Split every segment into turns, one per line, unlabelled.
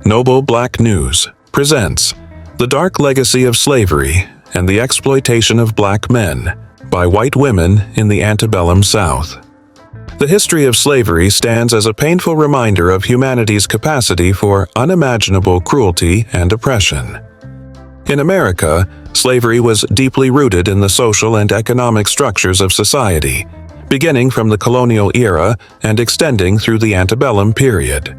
Noble Black News presents The Dark Legacy of Slavery and the Exploitation of Black Men by White Women in the Antebellum South. The history of slavery stands as a painful reminder of humanity's capacity for unimaginable cruelty and oppression. In America, slavery was deeply rooted in the social and economic structures of society, beginning from the colonial era and extending through the antebellum period.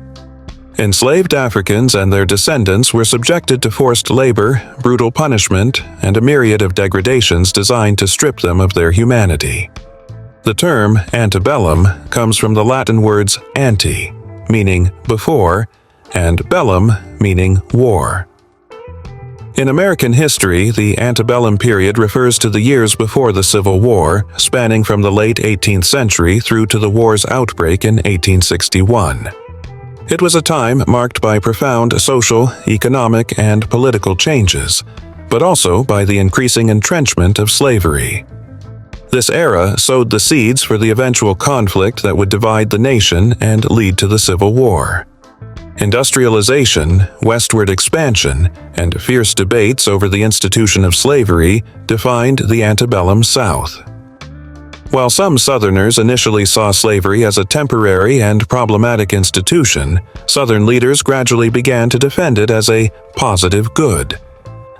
Enslaved Africans and their descendants were subjected to forced labor, brutal punishment, and a myriad of degradations designed to strip them of their humanity. The term antebellum comes from the Latin words ante, meaning before, and bellum, meaning war. In American history, the antebellum period refers to the years before the Civil War, spanning from the late 18th century through to the war's outbreak in 1861. It was a time marked by profound social, economic, and political changes, but also by the increasing entrenchment of slavery. This era sowed the seeds for the eventual conflict that would divide the nation and lead to the Civil War. Industrialization, westward expansion, and fierce debates over the institution of slavery defined the antebellum South. While some Southerners initially saw slavery as a temporary and problematic institution, Southern leaders gradually began to defend it as a positive good.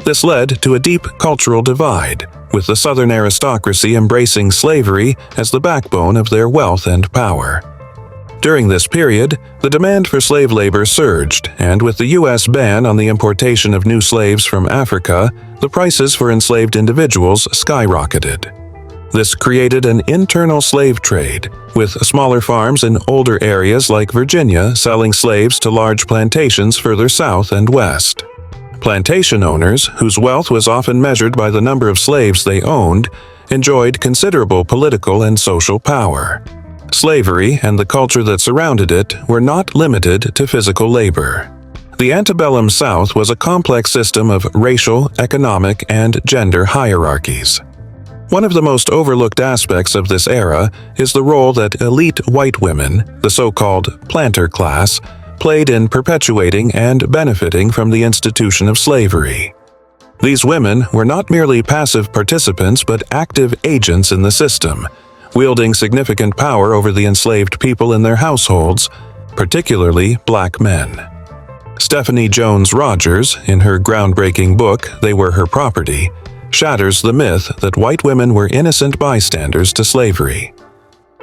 This led to a deep cultural divide, with the Southern aristocracy embracing slavery as the backbone of their wealth and power. During this period, the demand for slave labor surged, and with the U.S. ban on the importation of new slaves from Africa, the prices for enslaved individuals skyrocketed. This created an internal slave trade, with smaller farms in older areas like Virginia selling slaves to large plantations further south and west. Plantation owners, whose wealth was often measured by the number of slaves they owned, enjoyed considerable political and social power. Slavery and the culture that surrounded it were not limited to physical labor. The antebellum South was a complex system of racial, economic, and gender hierarchies. One of the most overlooked aspects of this era is the role that elite white women, the so-called planter class, played in perpetuating and benefiting from the institution of slavery. These women were not merely passive participants but active agents in the system, wielding significant power over the enslaved people in their households, particularly black men. Stephanie Jones Rogers, in her groundbreaking book, They Were Her Property, shatters the myth that white women were innocent bystanders to slavery.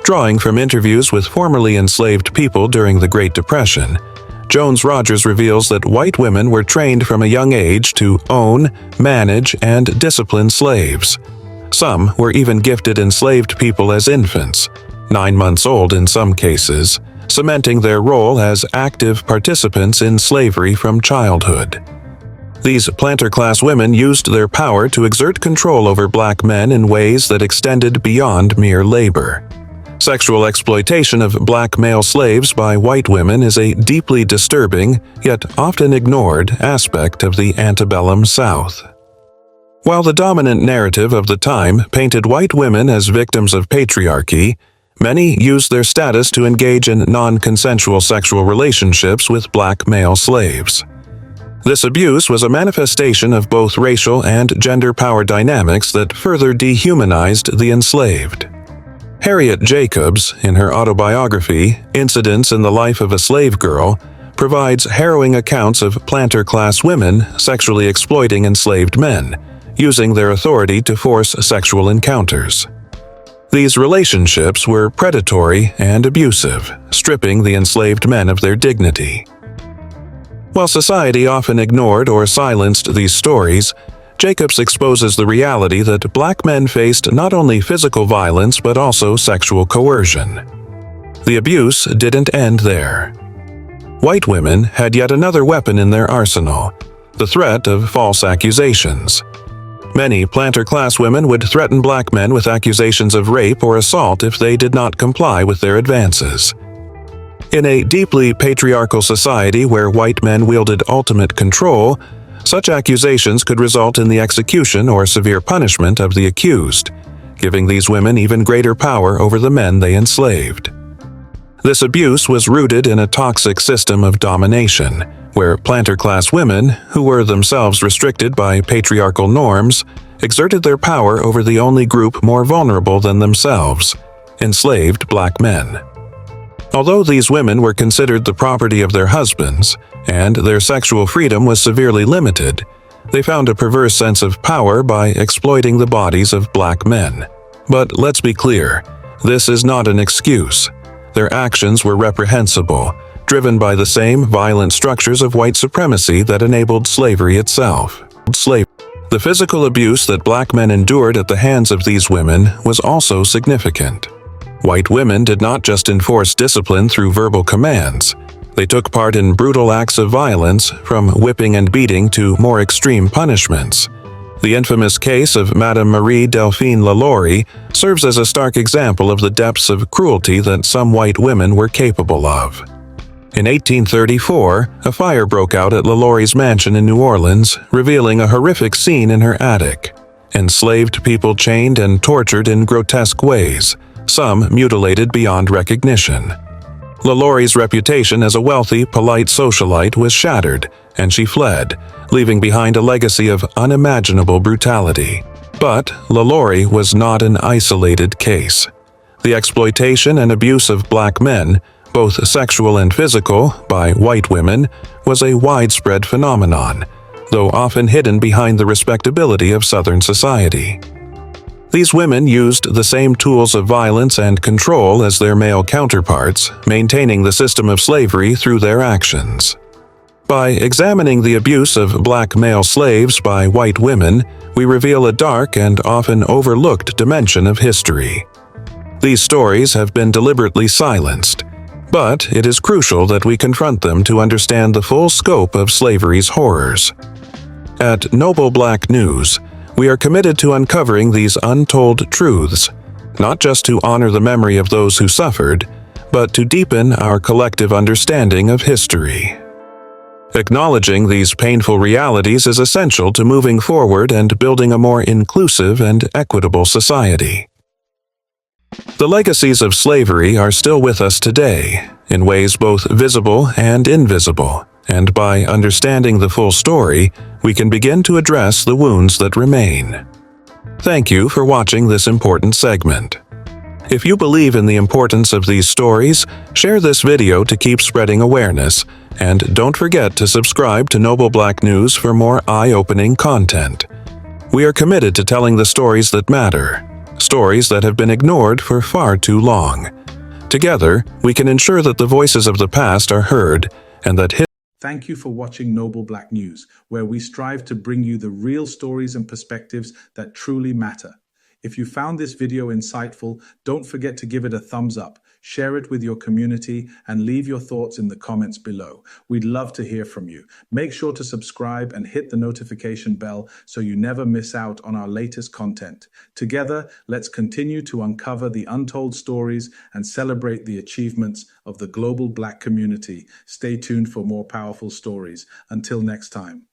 Drawing from interviews with formerly enslaved people during the Great Depression, Jones Rogers reveals that white women were trained from a young age to own, manage, and discipline slaves. Some were even gifted enslaved people as infants, 9 months old in some cases, cementing their role as active participants in slavery from childhood. These planter-class women used their power to exert control over black men in ways that extended beyond mere labor. Sexual exploitation of black male slaves by white women is a deeply disturbing, yet often ignored, aspect of the antebellum South. While the dominant narrative of the time painted white women as victims of patriarchy, many used their status to engage in non-consensual sexual relationships with black male slaves. This abuse was a manifestation of both racial and gender power dynamics that further dehumanized the enslaved. Harriet Jacobs, in her autobiography, Incidents in the Life of a Slave Girl, provides harrowing accounts of planter-class women sexually exploiting enslaved men, using their authority to force sexual encounters. These relationships were predatory and abusive, stripping the enslaved men of their dignity. While society often ignored or silenced these stories, Jacobs exposes the reality that black men faced not only physical violence but also sexual coercion. The abuse didn't end there. White women had yet another weapon in their arsenal: the threat of false accusations. Many planter-class women would threaten black men with accusations of rape or assault if they did not comply with their advances. In a deeply patriarchal society where white men wielded ultimate control, such accusations could result in the execution or severe punishment of the accused, giving these women even greater power over the men they enslaved. This abuse was rooted in a toxic system of domination, where planter-class women, who were themselves restricted by patriarchal norms, exerted their power over the only group more vulnerable than themselves, enslaved black men. Although these women were considered the property of their husbands, and their sexual freedom was severely limited, they found a perverse sense of power by exploiting the bodies of black men. But let's be clear, this is not an excuse. Their actions were reprehensible, driven by the same violent structures of white supremacy that enabled slavery itself. The physical abuse that black men endured at the hands of these women was also significant. White women did not just enforce discipline through verbal commands. They took part in brutal acts of violence, from whipping and beating to more extreme punishments. The infamous case of Madame Marie Delphine LaLaurie serves as a stark example of the depths of cruelty that some white women were capable of. In 1834, a fire broke out at LaLaurie's mansion in New Orleans, revealing a horrific scene in her attic. Enslaved people chained and tortured in grotesque ways, some mutilated beyond recognition. LaLaurie's reputation as a wealthy, polite socialite was shattered, and she fled, leaving behind a legacy of unimaginable brutality. But LaLaurie was not an isolated case. The exploitation and abuse of black men, both sexual and physical, by white women, was a widespread phenomenon, though often hidden behind the respectability of Southern society. These women used the same tools of violence and control as their male counterparts, maintaining the system of slavery through their actions. By examining the abuse of black male slaves by white women, we reveal a dark and often overlooked dimension of history. These stories have been deliberately silenced, but it is crucial that we confront them to understand the full scope of slavery's horrors. At Noble Black News, we are committed to uncovering these untold truths, not just to honor the memory of those who suffered, but to deepen our collective understanding of history. Acknowledging these painful realities is essential to moving forward and building a more inclusive and equitable society. The legacies of slavery are still with us today, in ways both visible and invisible, and by understanding the full story, we can begin to address the wounds that remain. Thank you for watching this important segment. If you believe in the importance of these stories, share this video to keep spreading awareness, and don't forget to subscribe to Noble Black News for more eye-opening content. We are committed to telling the stories that matter, stories that have been ignored for far too long. Together, we can ensure that the voices of the past are heard and that
Thank you for watching Noble Black News, where we strive to bring you the real stories and perspectives that truly matter. If you found this video insightful, don't forget to give it a thumbs up, share it with your community, and leave your thoughts in the comments below. We'd love to hear from you. Make sure to subscribe and hit the notification bell so you never miss out on our latest content. Together, let's continue to uncover the untold stories and celebrate the achievements of the global Black community. Stay tuned for more powerful stories. Until next time.